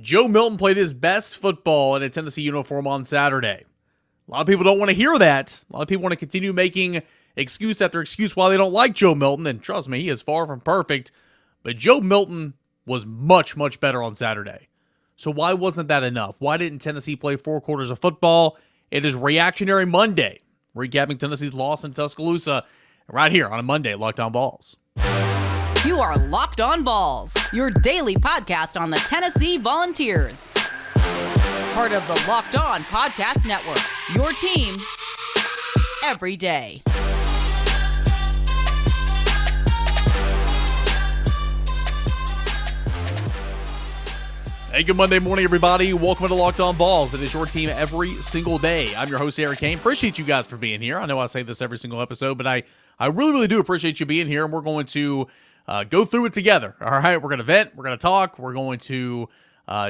Joe Milton played his best football in a Tennessee uniform on Saturday. A lot of people don't want to hear that. A lot of people want to continue making excuse after excuse why they don't like Joe Milton, and trust me, he is far from perfect. But Joe Milton was much, much better on Saturday. So why wasn't that enough? Why didn't Tennessee play 4 quarters of football? It is Reactionary Monday, recapping Tennessee's loss in Tuscaloosa right here on a Monday, Locked On Vols. You are Locked On Vols, your daily podcast on the Tennessee Volunteers. Part of the Locked On Podcast Network, your team every day. Hey, good Monday morning, everybody. Welcome to Locked On Vols. It is your team every single day. I'm your host, Eric Cainer. Appreciate you guys for being here. I know I say this every single episode, but I really, really do appreciate you being here, and we're going to go through it together. All right, we're going to vent, we're going to talk, we're going to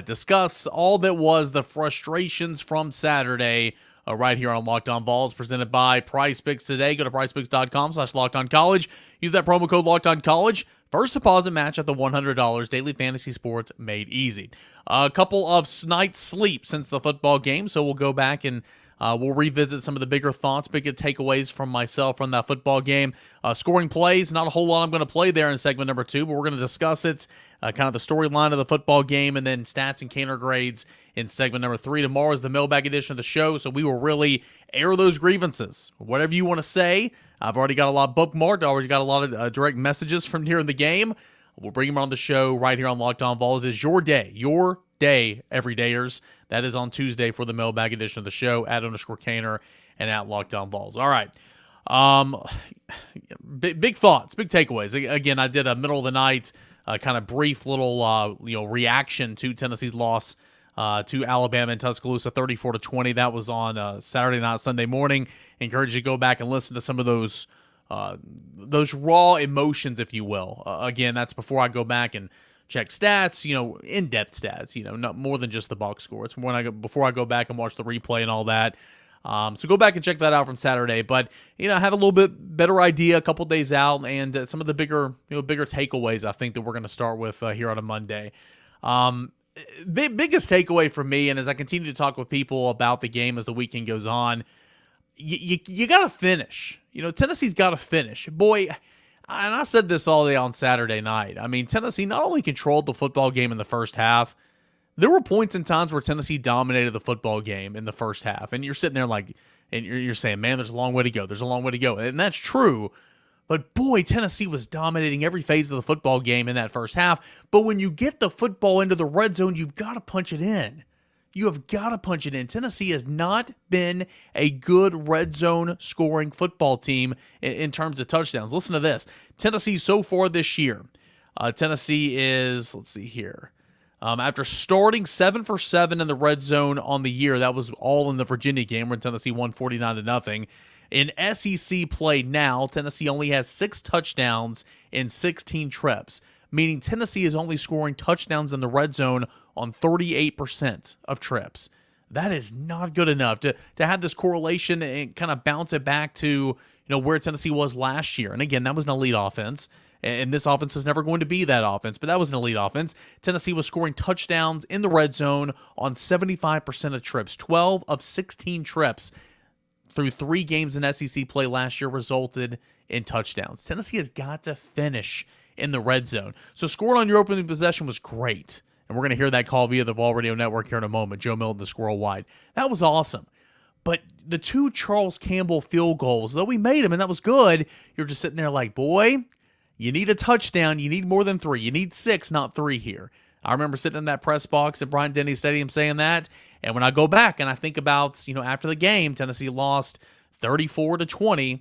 discuss all that was the frustrations from Saturday right here on Locked On Vols, presented by PrizePicks today. Go to prizepicks.com/LockedOnCollege. Use that promo code LockedOnCollege. First deposit match at the $100. Daily fantasy sports made easy. A couple of nights sleep since the football game, so we'll go back and we'll revisit some of the bigger thoughts, bigger takeaways from myself from that football game. Scoring plays, not a whole lot I'm going to play there in segment number 2, but we're going to discuss it, kind of the storyline of the football game, and then stats and Cainer Grades in segment number 3. Tomorrow is the mailbag edition of the show, so we will really air those grievances. Whatever you want to say. I've already got a lot bookmarked. I already got a lot of direct messages from during the game. We'll bring them on the show right here on Locked On Vols. It is your day, everydayers. That is on Tuesday for the mailbag edition of the show, @_Cainer and @LockedOnVols. All right. Big thoughts, big takeaways. Again, I did a middle of the night kind of brief little reaction to Tennessee's loss to Alabama in Tuscaloosa, 34-20. That was on Saturday night, Sunday morning. Encourage you to go back and listen to some of those raw emotions, if you will. Again, that's before I go back and check stats, in-depth stats, not more than just the box score. It's before I go back and watch the replay and all that. So go back and check that out from Saturday. But, have a little bit better idea a couple days out, and some of the bigger takeaways I think that we're going to start with here on a Monday. Biggest takeaway for me, and as I continue to talk with people about the game as the weekend goes on, you got to finish. Tennessee's got to finish. Boy, and I said this all day on Saturday night. I mean, Tennessee not only controlled the football game in the first half, there were points and times where Tennessee dominated the football game in the first half. And you're sitting there and you're saying, man, there's a long way to go. There's a long way to go. And that's true. But boy, Tennessee was dominating every phase of the football game in that first half. But when you get the football into the red zone, you've got to punch it in. You have got to punch it in. Tennessee has not been a good red zone scoring football team in terms of touchdowns. Listen to this. Tennessee so far this year, Tennessee is, let's see here, after starting 7 for 7 in the red zone on the year, that was all in the Virginia game when Tennessee won 49-0. In SEC play now, Tennessee only has 6 touchdowns in 16 trips, meaning Tennessee is only scoring touchdowns in the red zone on 38% of trips. That is not good enough to have this correlation and kind of bounce it back to where Tennessee was last year. And again, that was an elite offense, and this offense is never going to be that offense, but that was an elite offense. Tennessee was scoring touchdowns in the red zone on 75% of trips. 12 of 16 trips through 3 games in SEC play last year resulted in touchdowns. Tennessee has got to finish in the red zone. So scoring on your opening possession was great. And we're going to hear that call via the Vol Radio Network here in a moment. Joe Milton, the squirrel wide. That was awesome. But the 2 Charles Campbell field goals, though we made them and that was good, you're just sitting there like, boy, you need a touchdown. You need more than 3. You need 6, not 3 here. I remember sitting in that press box at Bryant-Denny Stadium saying that. And when I go back and I think about, after the game, Tennessee lost 34-20.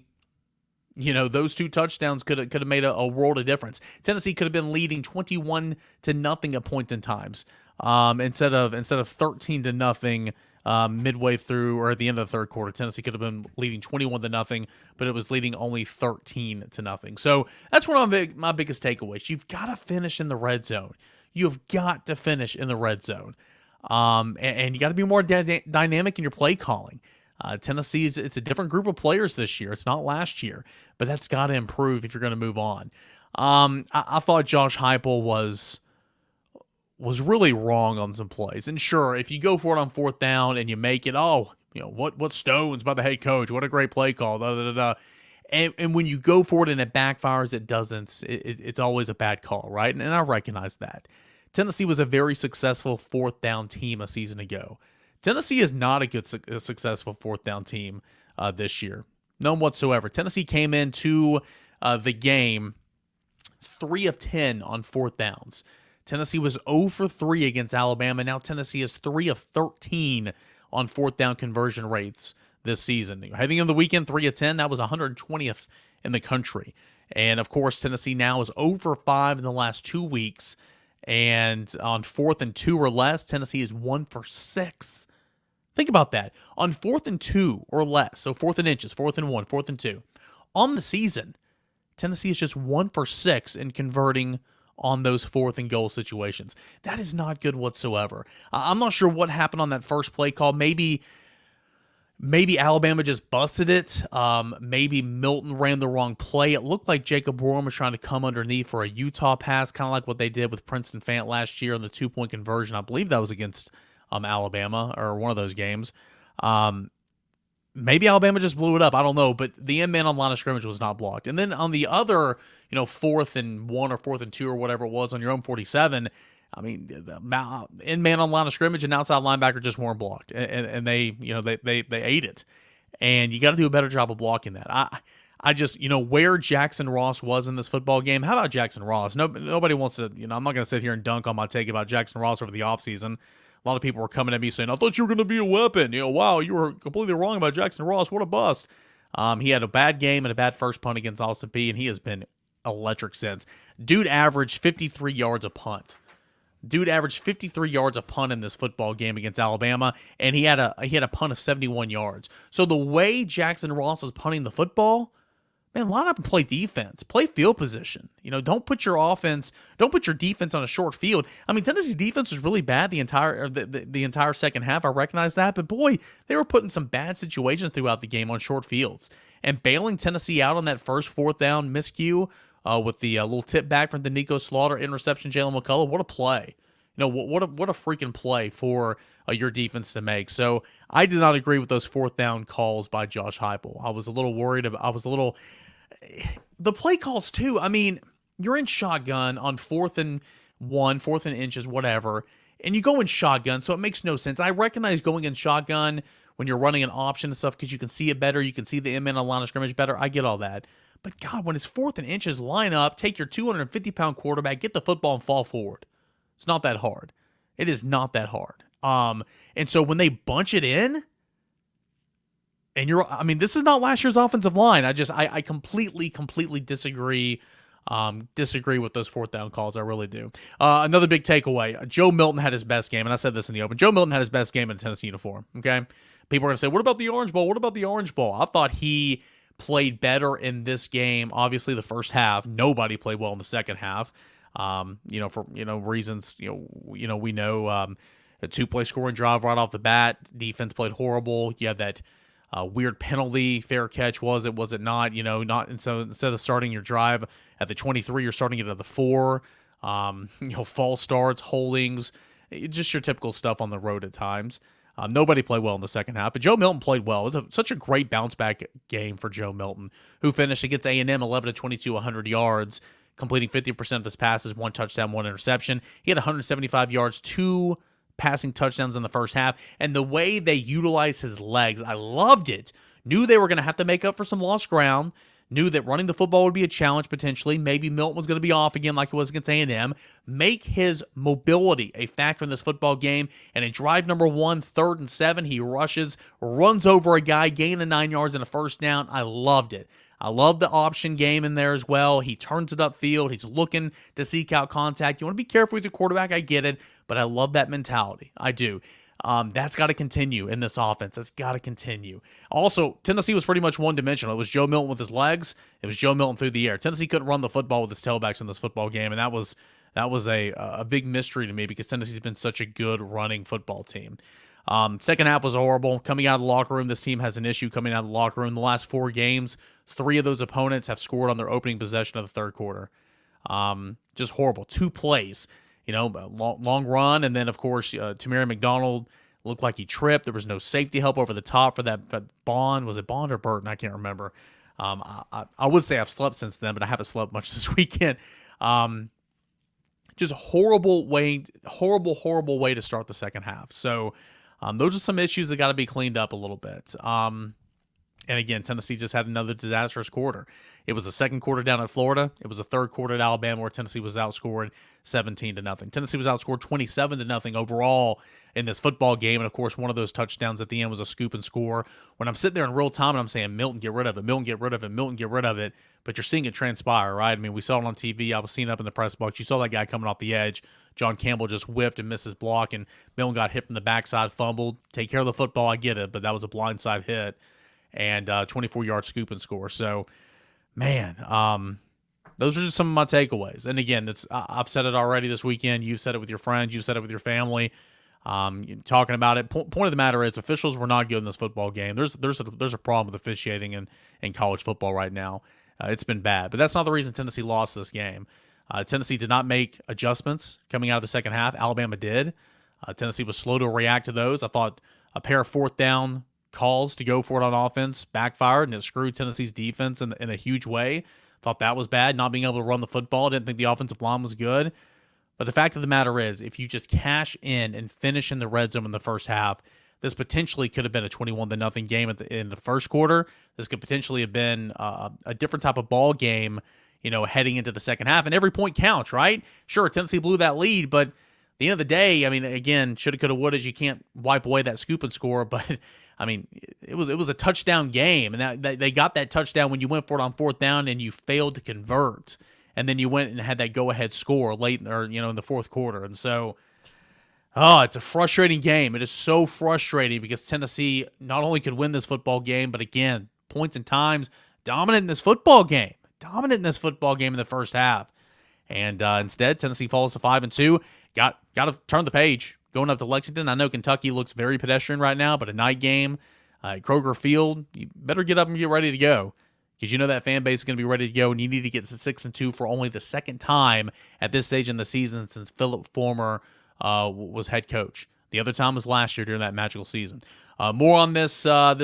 Those 2 touchdowns could have made a world of difference. Tennessee could have been leading 21-0 at point in times, instead of 13-0 midway through or at the end of the third quarter. Tennessee could have been leading 21-0, but it was leading only 13-0. So that's one of my biggest takeaways. You've got to finish in the red zone. You've got to finish in the red zone, and you got to be more dynamic in your play calling. Tennessee it's a different group of players this year. It's not last year, but that's got to improve if you're going to move on. I thought Josh Heupel was was really wrong on some plays. And sure, if you go for it on fourth down and you make it, what stones by the head coach, what a great play call, da, da, da, da. And when you go for it and it backfires, it doesn't. It's always a bad call, right? And I recognize that. Tennessee was a very successful fourth down team a season ago. Tennessee is not a successful fourth down team this year. None whatsoever. Tennessee came into the game 3 of 10 on fourth downs. Tennessee was 0 for 3 against Alabama. Now Tennessee is 3 of 13 on fourth down conversion rates this season. Heading into the weekend, 3 of 10, that was 120th in the country. And of course, Tennessee now is 0 for 5 in the last 2 weeks. And on 4th and 2 or less, Tennessee is 1 for 6. Think about that. On 4th and 2 or less, so 4th and inches, 4th and 1, 4th and 2. On the season, Tennessee is just 1 for 6 in converting on those 4th and goal situations. That is not good whatsoever. I'm not sure what happened on that first play call. Maybe Alabama just busted it. Maybe Milton ran the wrong play. It looked like Jacob Warren was trying to come underneath for a Utah pass, kind of like what they did with Princeton Fant last year on the 2-point conversion. I believe that was against Alabama or one of those games. Maybe Alabama just blew it up. I don't know, but the end man on line of scrimmage was not blocked. And then on the other, 4th and 1 or 4th and 2 or whatever it was on your own 47, I mean, the end man on line of scrimmage and outside linebacker just weren't blocked, and they ate it. And you got to do a better job of blocking that. I just, where Jackson Ross was in this football game. How about Jackson Ross? Nobody wants to, I'm not going to sit here and dunk on my take about Jackson Ross over the offseason. A lot of people were coming at me saying, I thought you were going to be a weapon. Wow, you were completely wrong about Jackson Ross. What a bust. He had a bad game and a bad first punt against Austin Peay, and he has been electric since. Dude averaged 53 yards a punt. Dude averaged 53 yards a punt in this football game against Alabama, and he had a punt of 71 yards. So the way Jackson Ross was punting the football, man, line up and play defense. Play field position. Don't put your defense on a short field. I mean, Tennessee's defense was really bad the entire second half. I recognize that, but boy, they were putting some bad situations throughout the game on short fields and bailing Tennessee out on that first fourth down miscue with the little tip back from Danico Slaughter, interception, Jalen McCullough. What a play. What a freaking play for your defense to make. So I did not agree with those fourth down calls by Josh Heupel. I was a little worried the play calls too. I mean, you're in shotgun on 4th and 1, 4th and inches, whatever, and you go in shotgun, so it makes no sense. I recognize going in shotgun when you're running an option and stuff because you can see it better, you can see the end man on line of scrimmage better. I get all that. But God, when it's 4th and inches, line up, take your 250-pound quarterback, get the football and fall forward. It's not that hard. It is not that hard. And so when they bunch it in, and this is not last year's offensive line. I completely disagree with those fourth down calls. I really do. Another big takeaway. Joe Milton had his best game, and I said this in the open. Joe Milton had his best game in a Tennessee uniform, okay? People are going to say, what about the Orange Bowl? What about the Orange Bowl? I thought he played better in this game. Obviously, the first half. Nobody played well in the second half. For reasons, we know a 2-play scoring drive right off the bat. Defense played horrible. You had that weird penalty, fair catch was it not, and so instead of starting your drive at the 23, you're starting it at the 4, false starts, holdings, just your typical stuff on the road at times. Nobody played well in the second half, but Joe Milton played well. It was such a great bounce back game for Joe Milton, who finished against A&M 11-22, 100 yards, completing 50% of his passes, 1 touchdown, 1 interception. He had 175 yards, 2 passing touchdowns in the first half, and the way they utilized his legs, I loved it. Knew they were going to have to make up for some lost ground, knew that running the football would be a challenge potentially. Maybe Milton was going to be off again like it was against A&M. Make his mobility a factor in this football game, and in drive number 1, 3rd and 7, he rushes, runs over a guy, gaining 9 yards and a first down. I loved it. I love the option game in there as well. He turns it upfield. He's looking to seek out contact. You want to be careful with your quarterback. I get it, but I love that mentality. I do. That's got to continue in this offense. That's got to continue. Also, Tennessee was pretty much one-dimensional. It was Joe Milton with his legs. It was Joe Milton through the air. Tennessee couldn't run the football with his tailbacks in this football game, and that was a big mystery to me because Tennessee's been such a good running football team. Second half was horrible. Coming out of the locker room, this team has an issue coming out of the locker room. The last 4 games, 3 of those opponents have scored on their opening possession of the third quarter. Just horrible. 2 plays. a long run. And then, of course, Tamari McDonald looked like he tripped. There was no safety help over the top for that Bond. Was it Bond or Burton? I can't remember. I would say I've slept since then, but I haven't slept much this weekend. Just horrible way to start the second half. So those are some issues that got to be cleaned up a little bit. And again, Tennessee just had another disastrous quarter. It was the second quarter down at Florida. It was the third quarter at Alabama where Tennessee was outscored 17-0. Tennessee was outscored 27-0 overall in this football game. And, of course, one of those touchdowns at the end was a scoop and score. When I'm sitting there in real time and I'm saying, Milton, get rid of it, Milton, get rid of it, Milton, get rid of it, but you're seeing it transpire, right? I mean, we saw it on TV. I was seeing it up in the press box. You saw that guy coming off the edge. John Campbell just whiffed and missed his block, and Milton got hit from the backside, fumbled. Take care of the football, I get it, but that was a blindside hit. And 24-yard scoop and score. So, man, those are just some of my takeaways. And again, I've said it already this weekend. You've said it with your friends. You've said it with your family. Talking about it. Point of the matter is, officials were not good in this football game. There's a problem with officiating in college football right now. It's been bad, but that's not the reason Tennessee lost this game. Tennessee did not make adjustments coming out of the second half. Alabama did. Tennessee was slow to react to those. I thought a pair of fourth down calls to go for it on offense backfired, and it screwed Tennessee's defense in a huge way. Thought that was bad, not being able to run the football. Didn't think the offensive line was good. But the fact of the matter is, if you just cash in and finish in the red zone in the first half, this potentially could have been a 21-0 game in the first quarter. This could potentially have been a different type of ball game, heading into the second half. And every point counts, right? Sure, Tennessee blew that lead, but at the end of the day, I mean, again, shoulda, coulda, woulda. You can't wipe away that scoop and score, but I mean, it was a touchdown game, and that they got that touchdown when you went for it on fourth down and you failed to convert, and then you went and had that go-ahead score late, in the fourth quarter. And so, it's a frustrating game. It is so frustrating because Tennessee not only could win this football game, but again, points and times dominant in this football game in the first half. And instead, Tennessee falls to 5-2. Got to turn the page. Going up to Lexington, I know Kentucky looks very pedestrian right now, but a night game at Kroger Field, you better get up and get ready to go because you know that fan base is going to be ready to go, and you need to get to 6-2 for only the second time at this stage in the season since Philip Fulmer was head coach. The other time was last year during that magical season. More on this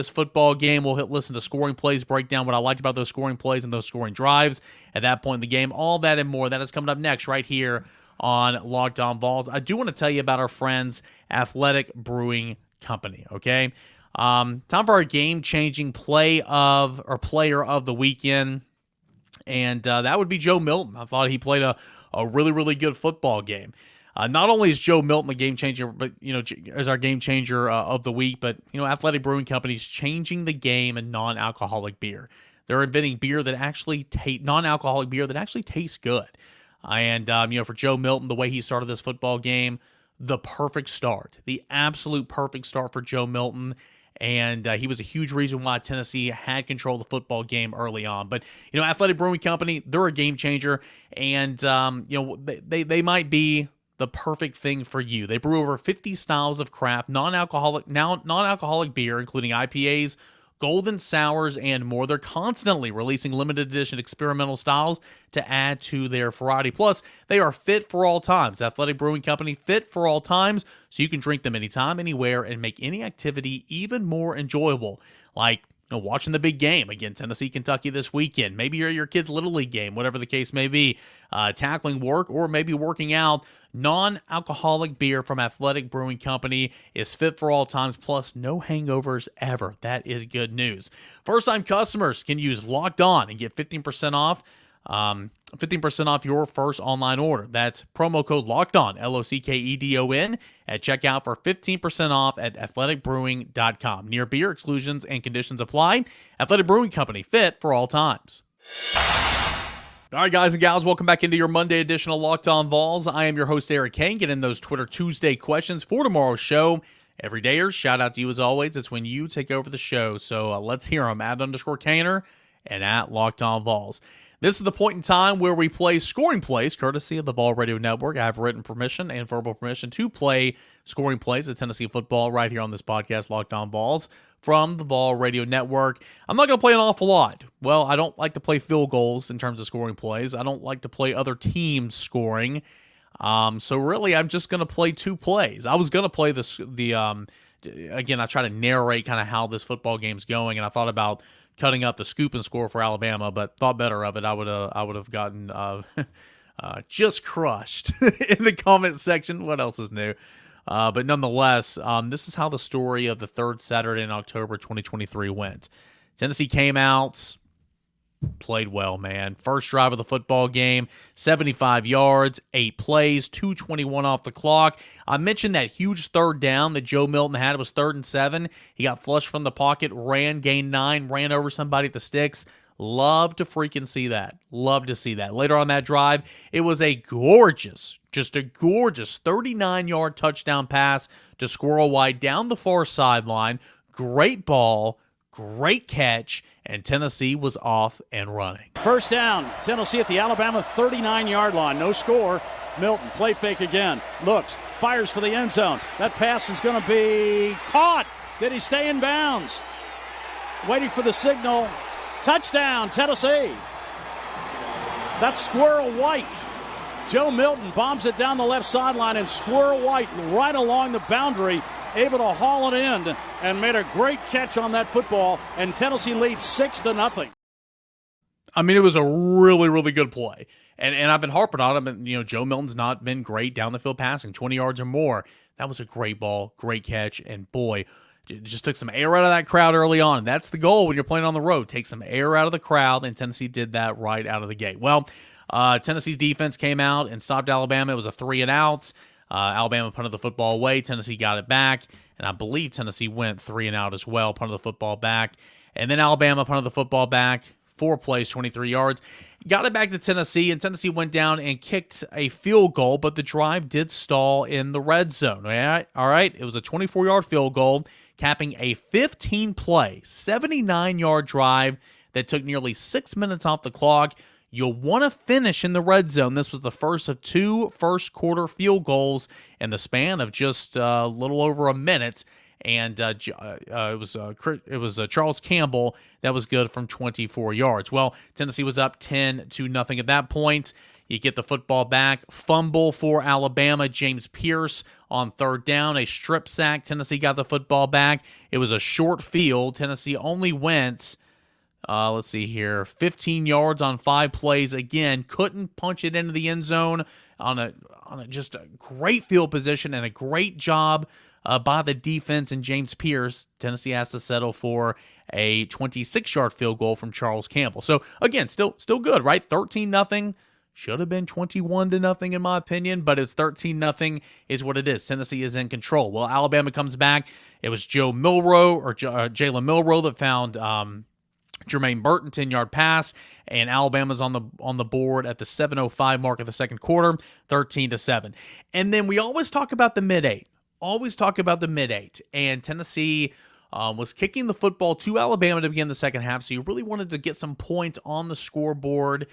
football game. We'll listen to scoring plays, break down what I liked about those scoring plays and those scoring drives at that point in the game. All that and more. That is coming up next right here on Locked On Vols. I do want to tell you about our friends, Athletic Brewing Company, okay? Time for our game-changing player of the weekend, and that would be Joe Milton. I thought he played a really, really good football game. Not only is Joe Milton the game changer, but as our game changer of the week, but Athletic Brewing Company is changing the game in non-alcoholic beer. They're inventing beer that actually non-alcoholic beer that actually tastes good. And for Joe Milton, the way he started this football game, the perfect start, the absolute perfect start for Joe Milton. And he was a huge reason why Tennessee had control of the football game early on. But, Athletic Brewing Company, they're a game changer. And, they might be the perfect thing for you. They brew over 50 styles of craft, non-alcoholic beer, including IPAs, golden sours, and more. They're constantly releasing limited edition experimental styles to add to their variety. Plus, they are fit for all times. Athletic Brewing Company, fit for all times, so you can drink them anytime, anywhere, and make any activity even more enjoyable. Like watching the big game, again, Tennessee, Kentucky this weekend. Maybe you're your kid's Little League game, whatever the case may be. Tackling work or maybe working out. Non-alcoholic beer from Athletic Brewing Company is fit for all times, plus no hangovers ever. That is good news. First-time customers can use Locked On and get 15% off. 15% off your first online order. That's promo code Locked On, LOCKEDON, at checkout for 15% off at athleticbrewing.com. Near beer, exclusions, and conditions apply. Athletic Brewing Company, fit for all times. All right, guys and gals, welcome back into your Monday edition of Locked On Vols. I am your host, Eric Kane. Get in those Twitter Tuesday questions for tomorrow's show. Everydayers, shout out to you as always. It's when you take over the show. So let's hear them at _Cainer and at Locked On Vols. This is the point in time where we play scoring plays, courtesy of the Vol Radio Network. I have written permission and verbal permission to play scoring plays of Tennessee football right here on this podcast, Locked On Vols, from the Vol Radio Network. I'm not going to play an awful lot. Well, I don't like to play field goals in terms of scoring plays. I don't like to play other teams scoring. So really, I'm just going to play 2 plays. I was going to play again, I try to narrate kind of how this football game's going, and I thought about cutting up the scoop and score for Alabama, but thought better of it. I would have gotten just crushed in the comment section. What else is new? But nonetheless, this is how the story of the third Saturday in October 2023 went. Tennessee came out, played well, man. First drive of the football game, 75 yards, 8 plays, 2:21 off the clock. I mentioned that huge third down that Joe Milton had. It was 3rd and 7. He got flushed from the pocket, gained 9, ran over somebody at the sticks. Love to freaking see that. Love to see that. Later on that drive, it was a gorgeous 39-yard touchdown pass to Squirrel White down the far sideline. Great ball, great catch, and Tennessee was off and running. First down, Tennessee at the Alabama 39-yard line. No score. Milton, play fake again. Looks, fires for the end zone. That pass is going to be caught. Did he stay in bounds? Waiting for the signal. Touchdown, Tennessee. That's Squirrel White. Joe Milton bombs it down the left sideline, and Squirrel White right along the boundary, able to haul it in and made a great catch on that football, and Tennessee leads 6-0. I mean, it was a really, really good play. And I've been harping on him, and Joe Milton's not been great down the field passing, 20 yards or more. That was a great ball, great catch, and boy, it just took some air out of that crowd early on. And that's the goal when you're playing on the road. Take some air out of the crowd, and Tennessee did that right out of the gate. Well, Tennessee's defense came out and stopped Alabama. It was a 3-and-out. Alabama punted the football away. Tennessee got it back, and I believe Tennessee went 3-and-out as well, punted the football back. And then Alabama punted the football back, 4 plays, 23 yards. Got it back to Tennessee, and Tennessee went down and kicked a field goal, but the drive did stall in the red zone. All right. It was a 24-yard field goal, capping a 15-play, 79-yard drive that took nearly 6 minutes off the clock. You'll want to finish in the red zone. This was the first of 2 first-quarter field goals in the span of just a little over a minute. And it was Charles Campbell that was good from 24 yards. Well, Tennessee was up 10-0 at that point. You get the football back. Fumble for Alabama. James Pierce on 3rd down. A strip sack. Tennessee got the football back. It was a short field. Tennessee only went, 15 yards on 5 plays. Again, couldn't punch it into the end zone on just a great field position and a great job by the defense and James Pierce. Tennessee has to settle for a 26-yard field goal from Charles Campbell. So again, still good, right? 13-0. Should have been 21-0 in my opinion, but it's 13-0 is what it is. Tennessee is in control. Well, Alabama comes back. It was Jalen Milroe that found Jermaine Burton, 10-yard pass, and Alabama's on the board at the 7:05 mark of the second quarter, 13-7. And then we always talk about the mid-8. And Tennessee was kicking the football to Alabama to begin the second half, so you really wanted to get some points on the scoreboard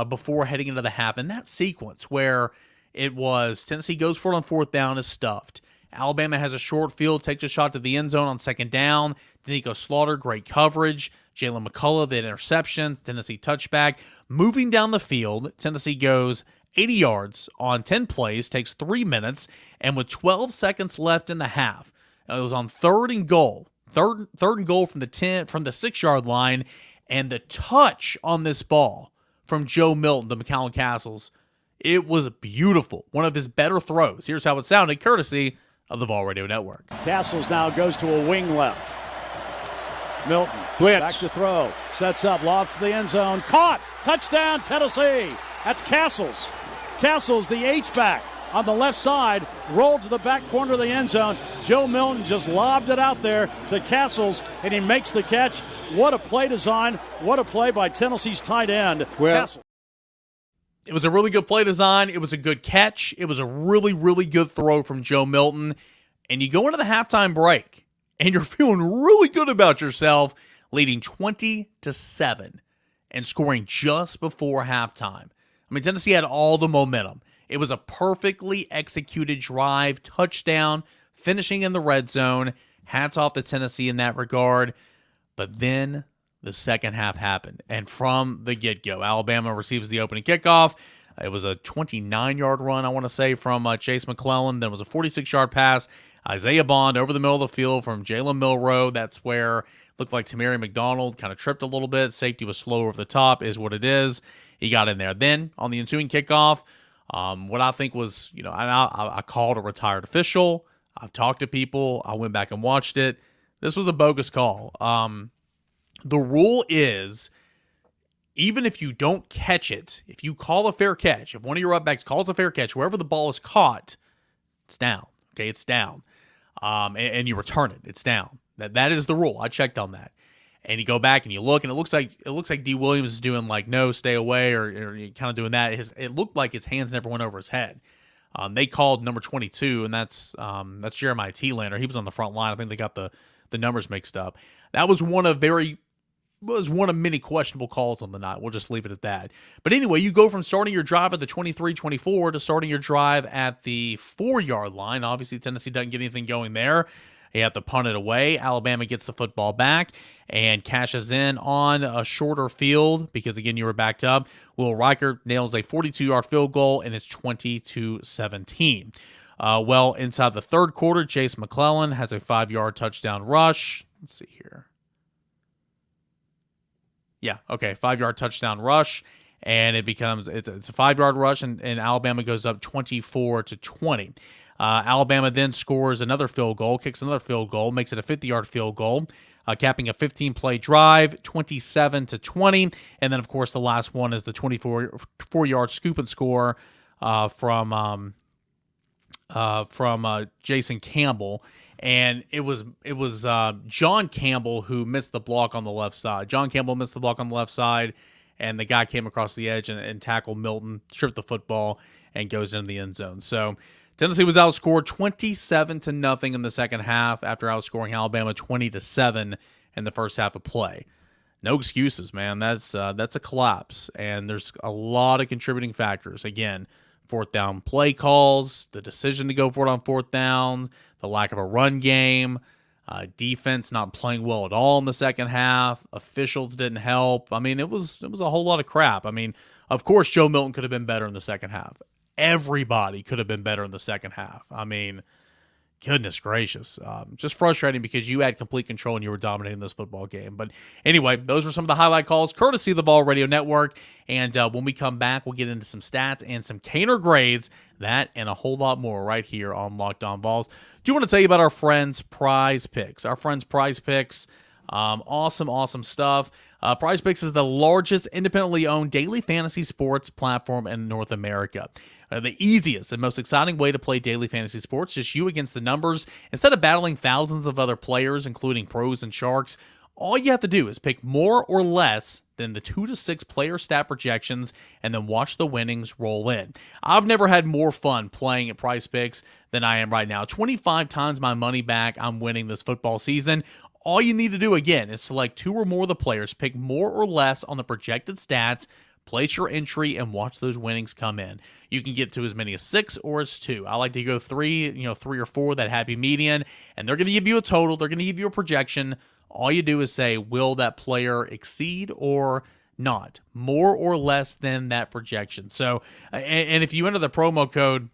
before heading into the half. And that sequence where it was Tennessee goes for it on 4th down is stuffed. Alabama has a short field, takes a shot to the end zone on 2nd down. Danico Slaughter, great coverage. Jalen McCullough, the interception. Tennessee touchback. Moving down the field, Tennessee goes 80 yards on 10 plays, takes 3 minutes, and with 12 seconds left in the half, it was on 3rd and goal. Third and goal from the 6-yard line, and the touch on this ball from Joe Milton to McCallum Castles, it was beautiful. One of his better throws. Here's how it sounded, courtesy of the Vol Radio Network. Castles now goes to a wing left. Milton, blitz. Back to throw. Sets up, loft to the end zone. Caught! Touchdown, Tennessee! That's Castles. Castles, the H-back on the left side, rolled to the back corner of the end zone. Joe Milton just lobbed it out there to Castles, and he makes the catch. What a play design. What a play by Tennessee's tight end, Castles. It was a really good play design. It was a good catch. It was a really, really good throw from Joe Milton. And you go into the halftime break, and you're feeling really good about yourself, leading 20-7 and scoring just before halftime. I mean, Tennessee had all the momentum. It was a perfectly executed drive, touchdown, finishing in the red zone. Hats off to Tennessee in that regard. But then the second half happened. And from the get-go, Alabama receives the opening kickoff. It was a 29-yard run, I want to say, from Chase McClellan. Then it was a 46-yard pass. Isaiah Bond over the middle of the field from Jalen Milroe. That's where it looked like Tamari McDonald kind of tripped a little bit. Safety was slow over the top, is what it is. He got in there. Then on the ensuing kickoff, what I think was, I called a retired official. I've talked to people. I went back and watched it. This was a bogus call. The rule is, even if you don't catch it, if you call a fair catch, if one of your upbacks calls a fair catch, wherever the ball is caught, it's down. Okay, it's down. And you return it, it's down. That is the rule. I checked on that. And you go back and you look, and it looks like D. Williams is doing like no, stay away, or kind of doing that. It looked like his hands never went over his head. They called number 22, and that's Jeremiah T-Lander. He was on the front line. I think they got the numbers mixed up. That was one of many questionable calls on the night. We'll just leave it at that. But anyway, you go from starting your drive at the 23-24 to starting your drive at the 4-yard line. Obviously, Tennessee doesn't get anything going there. You have to punt it away. Alabama gets the football back and cashes in on a shorter field because, again, you were backed up. Will Reichert nails a 42-yard field goal, and it's 20-17. Well, inside the third quarter, Chase McClellan has a 5-yard touchdown rush. Let's see here. Yeah, okay, 5-yard touchdown rush, and it's a 5-yard rush, and Alabama goes up 24-20. Alabama then scores another field goal, kicks another field goal, makes it a 50-yard field goal, capping a 15-play drive, 27-20. And then, of course, the last one is the 24-yard scoop and score from Jason Campbell. And it was John Campbell who missed the block on the left side. John Campbell missed the block on the left side, and the guy came across the edge and tackled Milton, stripped the football, and goes into the end zone. So Tennessee was outscored 27-0 in the second half after outscoring Alabama 20-7 in the first half of play. No excuses, man. That's a collapse, and there's a lot of contributing factors. Again, fourth down play calls, the decision to go for it on fourth down, the lack of a run game, defense not playing well at all in the second half, officials didn't help. I mean, it was a whole lot of crap. I mean, of course, Joe Milton could have been better in the second half. Everybody could have been better in the second half. I mean, goodness gracious. Just frustrating because you had complete control and you were dominating this football game. But anyway, those were some of the highlight calls, courtesy of the Ball Radio Network. And when we come back, we'll get into some stats and some Cainer Grades, that and a whole lot more right here on Locked On Vols. Do want to tell you about our friends Prize Picks. Our friends Prize Picks, awesome stuff. Prize Picks is the largest independently owned daily fantasy sports platform in North America. The easiest and most exciting way to play daily fantasy sports, just you against the numbers. Instead of battling thousands of other players, including pros and sharks, all you have to do is pick more or less than the 2 to 6 player stat projections and then watch the winnings roll in. I've never had more fun playing at Prize Picks than I am right now. 25 times my money back I'm winning this football season. All you need to do, again, is select 2 or more of the players, pick more or less on the projected stats, place your entry, and watch those winnings come in. You can get to as many as 6 or as 2. I like to go 3 or 4, that happy median, and they're going to give you a total. They're going to give you a projection. All you do is say, will that player exceed or not? More or less than that projection. So, and if you enter the promo code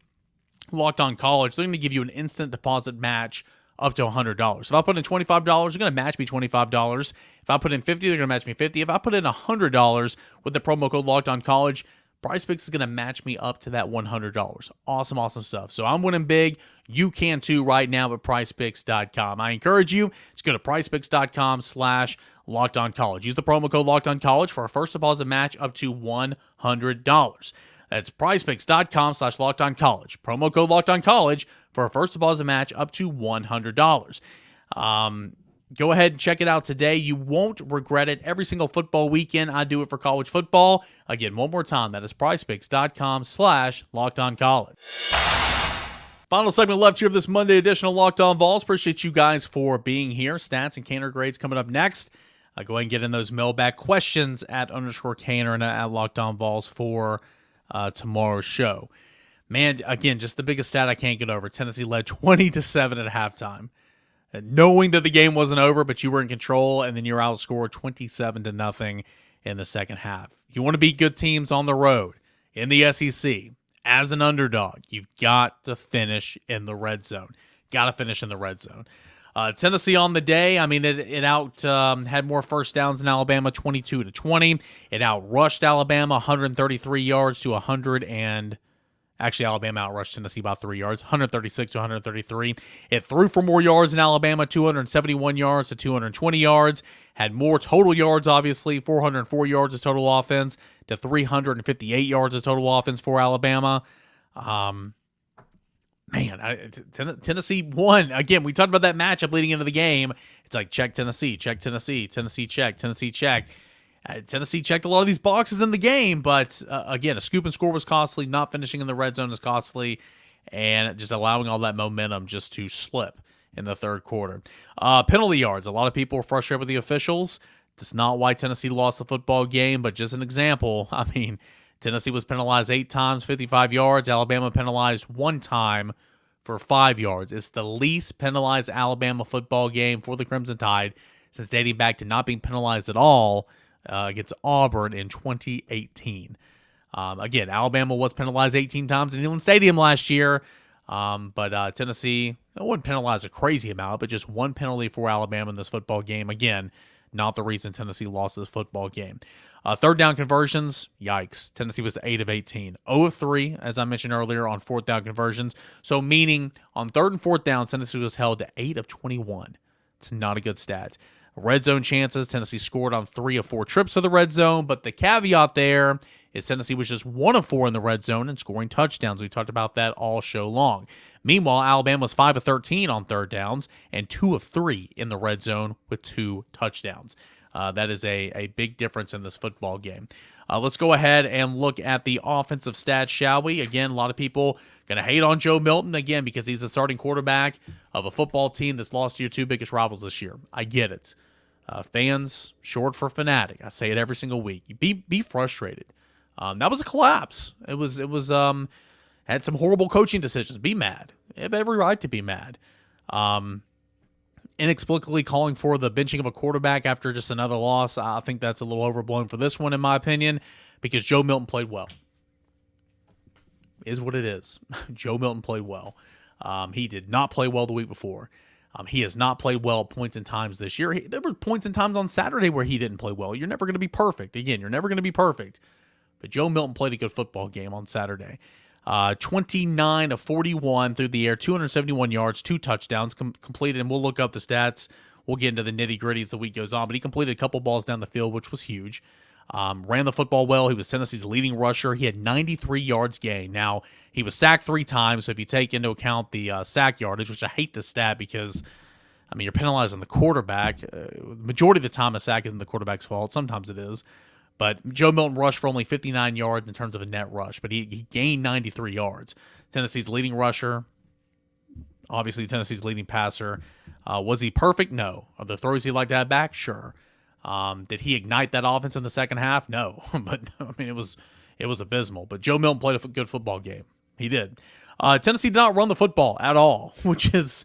Locked On College, they're going to give you an instant deposit match up to $100. If I put in $25, they're going to match me $25. If I put in $50, they're going to match me $50. If I put in $100 with the promo code Locked On College, Prize Picks is going to match me up to that $100. Awesome stuff. So I'm winning big. You can too right now at PrizePicks.com. I encourage you to go to PrizePicks.com/LockedOnCollege. Use the promo code Locked On College for a first deposit match up to $100. That's PrizePicks.com/LockedOnCollege. Promo code Locked On College for a first deposit match up to $100. Go ahead and check it out today. You won't regret it. Every single football weekend, I do it for college football. Again, one more time, that is PrizePicks.com/LockedOnCollege. Final segment left here of this Monday edition of Locked On Vols. Appreciate you guys for being here. Stats and Cainer Grades coming up next. Go ahead and get in those mailbag questions at _Cainer and at Locked On Vols for tomorrow's show. Man, again, just the biggest stat I can't get over. Tennessee led 20-7 at halftime. And knowing that the game wasn't over, but you were in control, and then you're outscored 27-0 in the second half. You want to beat good teams on the road. in the SEC, as an underdog, you've got to finish in the red zone. Got to finish in the red zone. Tennessee on the day, I mean, it had more first downs than Alabama, 22-20. It outrushed Alabama, 133 yards to 100 and... Actually, Alabama outrushed Tennessee by 3 yards, 136 to 133. It threw for more yards than Alabama, 271 yards to 220 yards. Had more total yards, obviously, 404 yards of total offense to 358 yards of total offense for Alabama. Tennessee won. Again, we talked about that matchup leading into the game. It's like check Tennessee, Tennessee check. Tennessee checked a lot of these boxes in the game, but again, a scoop and score was costly. Not finishing in the red zone is costly, and just allowing all that momentum just to slip in the third quarter. Penalty yards. A lot of people were frustrated with the officials. That's not why Tennessee lost the football game, but just an example. I mean, Tennessee was penalized 8 times, 55 yards. Alabama penalized 1 time for 5 yards. It's the least penalized Alabama football game for the Crimson Tide since dating back to not being penalized at all against Auburn in 2018. Again, Alabama was penalized 18 times in Neyland Stadium last year, but Tennessee wasn't penalized a crazy amount, but just 1 penalty for Alabama in this football game. Again, not the reason Tennessee lost this football game. Third down conversions, yikes. Tennessee was 8 of 18. 0 of 3, as I mentioned earlier, on fourth down conversions. So meaning on third and fourth down, Tennessee was held to 8 of 21. It's not a good stat. Red zone chances, Tennessee scored on 3 of 4 trips to the red zone, but the caveat there is Tennessee was just 1 of 4 in the red zone and scoring touchdowns. We talked about that all show long. Meanwhile, Alabama was 5 of 13 on third downs and 2 of 3 in the red zone with 2 touchdowns. That is a big difference in this football game. Let's go ahead and look at the offensive stats, shall we? Again, a lot of people going to hate on Joe Milton, again, because he's the starting quarterback of a football team that's lost to your 2 biggest rivals this year. I get it. Fans, short for fanatic. I say it every single week. Be frustrated. That was a collapse. It was had some horrible coaching decisions. Be mad. You have every right to be mad. Inexplicably calling for the benching of a quarterback after just another loss, I think that's a little overblown for this one, in my opinion, because Joe Milton played well. Is what it is. Joe Milton played well. He did not play well the week before. He has not played well at points and times this year. There were points and times on Saturday where he didn't play well. You're never going to be perfect. Again, you're never going to be perfect. But Joe Milton played a good football game on Saturday. 29 of 41 through the air, 271 yards, 2 touchdowns completed. And we'll look up the stats. We'll get into the nitty-gritty as the week goes on. But he completed a couple balls down the field, which was huge. Ran the football well. He was Tennessee's leading rusher. He had 93 yards gained. Now, he was sacked 3 times, so if you take into account the sack yardage, which I hate this stat because, I mean, you're penalizing the quarterback. Majority of the time a sack isn't the quarterback's fault. Sometimes it is. But Joe Milton rushed for only 59 yards in terms of a net rush, but he gained 93 yards. Tennessee's leading rusher, obviously Tennessee's leading passer. Was he perfect? No. Are the throws he liked to have back? Sure. Did he ignite that offense in the second half? No. But I mean, it was abysmal. But Joe Milton played a good football game. He did. Tennessee did not run the football at all, which is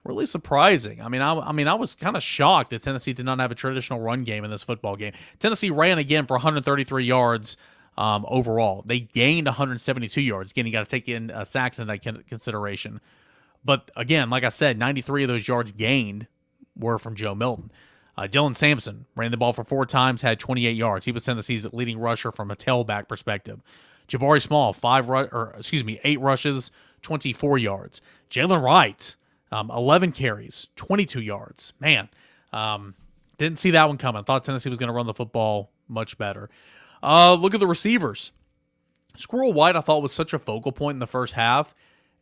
really surprising. I was kind of shocked that Tennessee did not have a traditional run game in this football game. Tennessee ran again for 133 yards overall. They gained 172 yards. Again, you got to take in sacks in that consideration. But again, like I said, 93 of those yards gained were from Joe Milton. Dylan Sampson ran the ball for 4 times, had 28 yards. He was Tennessee's leading rusher from a tailback perspective. Jabari Small, 8 rushes, 24 yards. Jalen Wright, 11 carries, 22 yards. Man, didn't see that one coming. Thought Tennessee was going to run the football much better. Look at the receivers. Squirrel White, I thought, was such a focal point in the first half.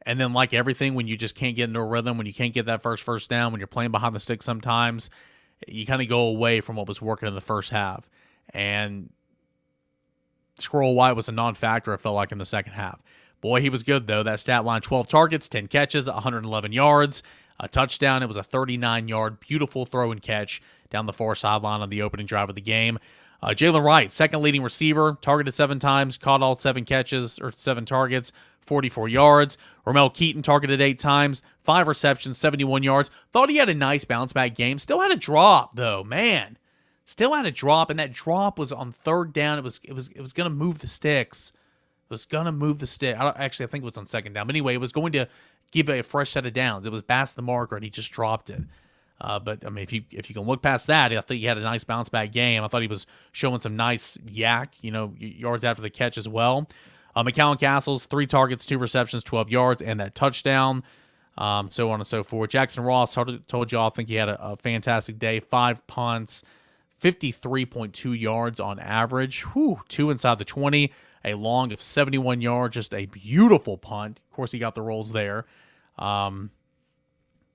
And then, like everything, when you just can't get into a rhythm, when you can't get that first down, when you're playing behind the stick sometimes, you kind of go away from what was working in the first half. And Squirrel White was a non-factor, it felt like, in the second half. Boy, he was good, though. That stat line, 12 targets, 10 catches, 111 yards, a touchdown. It was a 39-yard, beautiful throw and catch down the far sideline on the opening drive of the game. Jalen Wright, second leading receiver, targeted 7 times, caught all 7 catches, or 7 targets, 44 yards. Ramel Keaton targeted 8 times, 5 receptions, 71 yards. Thought he had a nice bounce-back game. Still had a drop, though, man. Still had a drop, and that drop was on third down. It was going to move the sticks. was going to move the stick. I think it was on second down. But anyway, it was going to give a fresh set of downs. It was past the marker, and he just dropped it. But, I mean, if you can look past that, I think he had a nice bounce-back game. I thought he was showing some nice yards after the catch as well. McCowan Castles, 3 targets, 2 receptions, 12 yards, and that touchdown, so on and so forth. Jackson Ross, told y'all, I think he had a fantastic day. 5 punts, 53.2 yards on average. 2 inside the 20, a long of 71 yards, just a beautiful punt. Of course, he got the rolls there.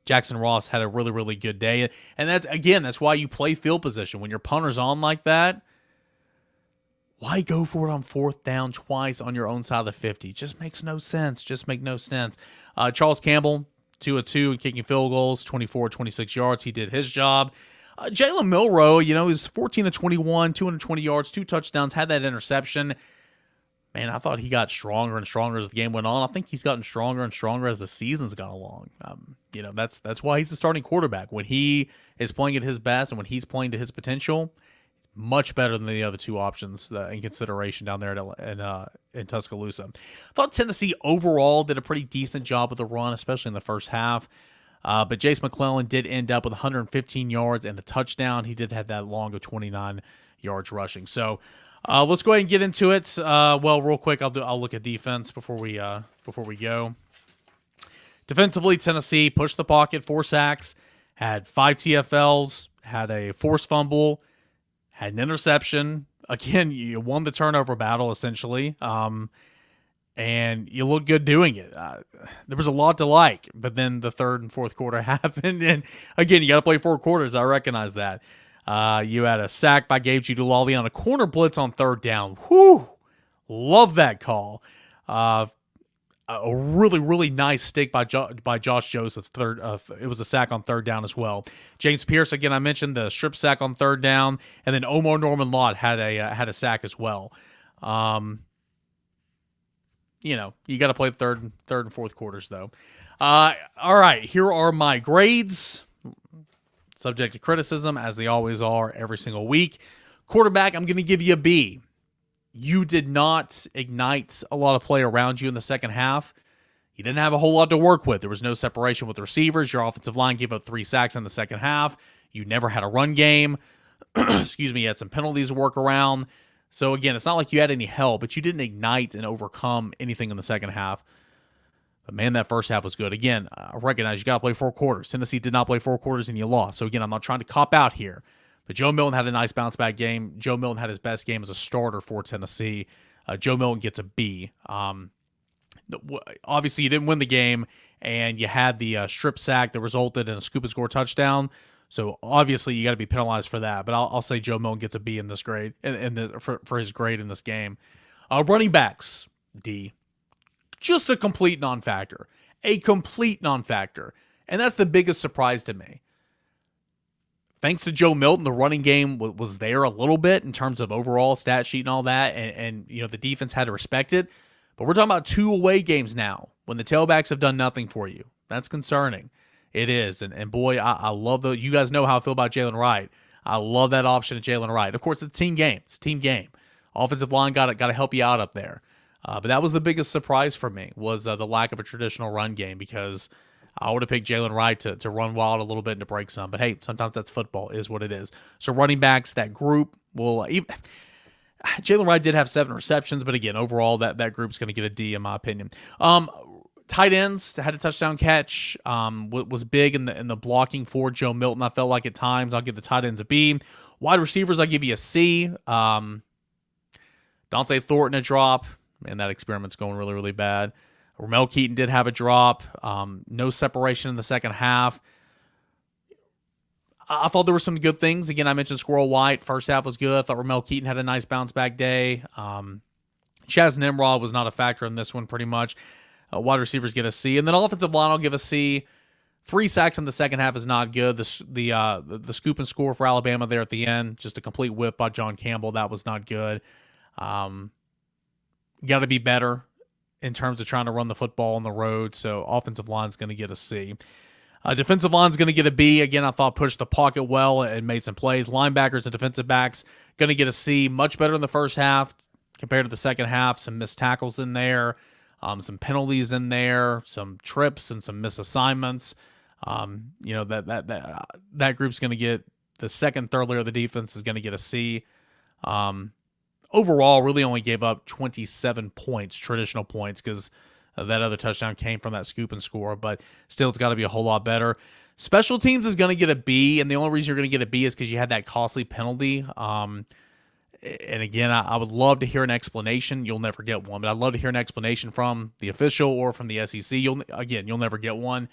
Jackson Ross had a really, really good day. And that's why you play field position. When your punter's on like that, why go for it on 4th down twice on your own side of the 50? Just makes no sense. Charles Campbell, 2 of 2 in kicking field goals, 24, 26 yards. He did his job. Jalen Milroe, he was 14 of 21, 220 yards, 2 touchdowns, had that interception. Man, I thought he got stronger and stronger as the game went on. I think he's gotten stronger and stronger as the season's gone along. That's why he's the starting quarterback. When he is playing at his best and when he's playing to his potential, much better than the other 2 options in consideration down there in Tuscaloosa. I thought Tennessee overall did a pretty decent job with the run, especially in the first half. But Jace McClellan did end up with 115 yards and a touchdown. He did have that long of 29 yards rushing. So let's go ahead and get into it. Real quick, I'll look at defense before we go. Defensively, Tennessee pushed the pocket, 4 sacks, had 5 TFLs, had a forced fumble, had an interception. Again, you won the turnover battle, essentially, and you look good doing it. There was a lot to like, but then the 3rd and 4th quarter happened, and again, you got to play 4 quarters. I recognize that. You had a sack by Gabe Judulali on a corner blitz on 3rd down. Whew! Love that call. A really, really nice stick by Josh Joseph's third. It was a sack on 3rd down as well. James Pierce, again, I mentioned the strip sack on 3rd down, and then Omar Norman Lott had a sack as well. You got to play third and 4th quarters though. All right, here are my grades. Subject to criticism, as they always are every single week. Quarterback, I'm going to give you a B. You did not ignite a lot of play around you in the second half. You didn't have a whole lot to work with. There was no separation with the receivers. Your offensive line gave up 3 sacks in the second half. You never had a run game. Excuse me, you had some penalties to work around. So again, it's not like you had any help, but you didn't ignite and overcome anything in the second half. But man, that first half was good. Again, I recognize you got to play 4 quarters. Tennessee did not play 4 quarters and you lost. So again, I'm not trying to cop out here. But Joe Milton had a nice bounce-back game. Joe Milton had his best game as a starter for Tennessee. Joe Milton gets a B. Obviously, you didn't win the game, and you had the strip sack that resulted in a scoop and score touchdown. So obviously, you got to be penalized for that. But I'll say Joe Milton gets a B in this grade, for his grade in this game. Running backs, D. Just a complete non-factor. A complete non-factor. And that's the biggest surprise to me. Thanks to Joe Milton, the running game was there a little bit in terms of overall stat sheet and all that, and the defense had to respect it. But we're talking about 2 away games now when the tailbacks have done nothing for you. That's concerning. It is, and boy, I love the. You guys know how I feel about Jalen Wright. I love that option of Jalen Wright. Of course, it's a team game. It's a team game. Offensive line got to help you out up there. But that was the biggest surprise for me was the lack of a traditional run game because I would have picked Jalen Wright to run wild a little bit and to break some. But hey, sometimes that's football, is what it is. So running backs, that group will Jalen Wright did have 7 receptions, but again, overall, that group's going to get a D in my opinion. Tight ends had a touchdown catch. Was big in the blocking for Joe Milton. I felt like at times I'll give the tight ends a B. Wide receivers, I'll give you a C. Dante Thornton a drop. Man, that experiment's going really, really bad. Ramel Keaton did have a drop. No separation in the second half. I thought there were some good things. Again, I mentioned Squirrel White. First half was good. I thought Ramel Keaton had a nice bounce-back day. Chaz Nimrod was not a factor in this one pretty much. Wide receivers get a C. And then offensive line, I'll give a C. 3 sacks in the second half is not good. The scoop and score for Alabama there at the end, just a complete whip by John Campbell. That was not good. Got to be better in terms of trying to run the football on the road. So offensive line's going to get a C. Defensive line's going to get a B. Again, I thought pushed the pocket well and made some plays. Linebackers and defensive backs going to get a C. Much better in the first half. compared to the second half. Some missed tackles in there, some penalties in there, some trips and some misassignments. That group's going to get the second, third layer of the defense is going to get a C. Overall, really only gave up 27 points, traditional points, because that other touchdown came from that scoop and score. But still, it's got to be a whole lot better. Special teams is going to get a B, and the only reason you're going to get a B is because you had that costly penalty. And again, I would love to hear an explanation. You'll never get one, but I'd love to hear an explanation from the official or from the SEC. You'll never get one.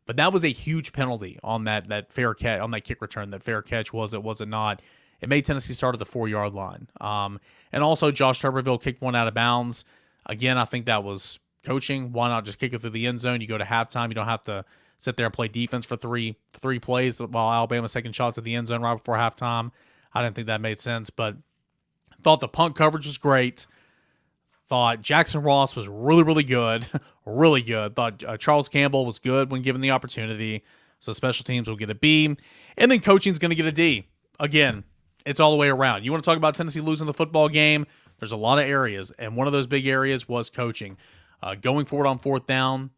But that was a huge penalty on that fair catch, on that kick return. That fair catch was it not? It made Tennessee start at the 4-yard line. And also, Josh Tuberville kicked one out of bounds. Again, I think that was coaching. Why not just kick it through the end zone? You go to halftime. You don't have to sit there and play defense for three plays while Alabama's taking shots at the end zone right before halftime. I didn't think that made sense, but thought the punt coverage was great. Thought Jackson Ross was really, really good. Really good. Thought Charles Campbell was good when given the opportunity. So special teams will get a B. And then coaching's going to get a D. Again, it's all the way around. You want to talk about Tennessee losing the football game? There's a lot of areas, and one of those big areas was coaching. Going forward on fourth down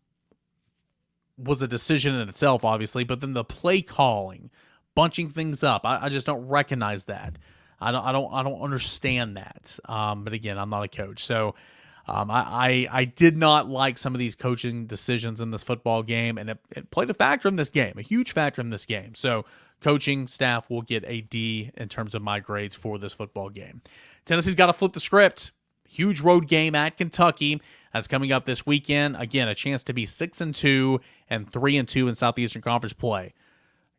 was a decision in itself, obviously, but then the play calling, bunching things up, I just don't recognize that. I don't understand that. But again, I'm not a coach, so I did not like some of these coaching decisions in this football game, and it played a factor in this game, a huge factor in this game. So coaching staff will get a D in terms of my grades for this football game. Tennessee's got to flip the script. Huge road game at Kentucky. That's coming up this weekend. Again, a chance to be 6-2 and 3-2 in Southeastern Conference play.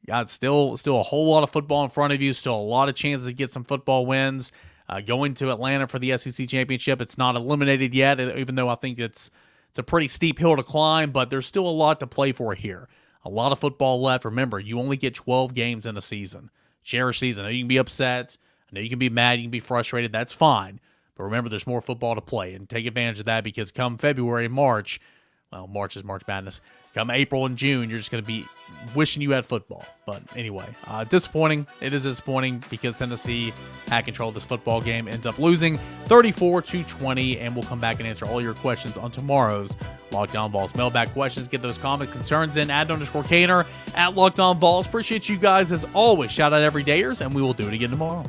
Got still a whole lot of football in front of you. Still a lot of chances to get some football wins. Going to Atlanta for the SEC championship. It's not eliminated yet, even though I think it's a pretty steep hill to climb. But there's still a lot to play for here. A lot of football left. Remember, you only get 12 games in a season. Cherish season. I know you can be upset. I know you can be mad. You can be frustrated. That's fine. But remember, there's more football to play, and take advantage of that, because come February and March, well, March is March Madness. Come April and June, you're just going to be wishing you had football. But anyway, disappointing. It is disappointing because Tennessee had control of this football game, ends up losing 34-20, and we'll come back and answer all your questions on tomorrow's Locked On Vols. Mailbag questions, get those comments, concerns in, @_Cainer, @Locked On Vols. Appreciate you guys as always. Shout out everydayers, and we will do it again tomorrow.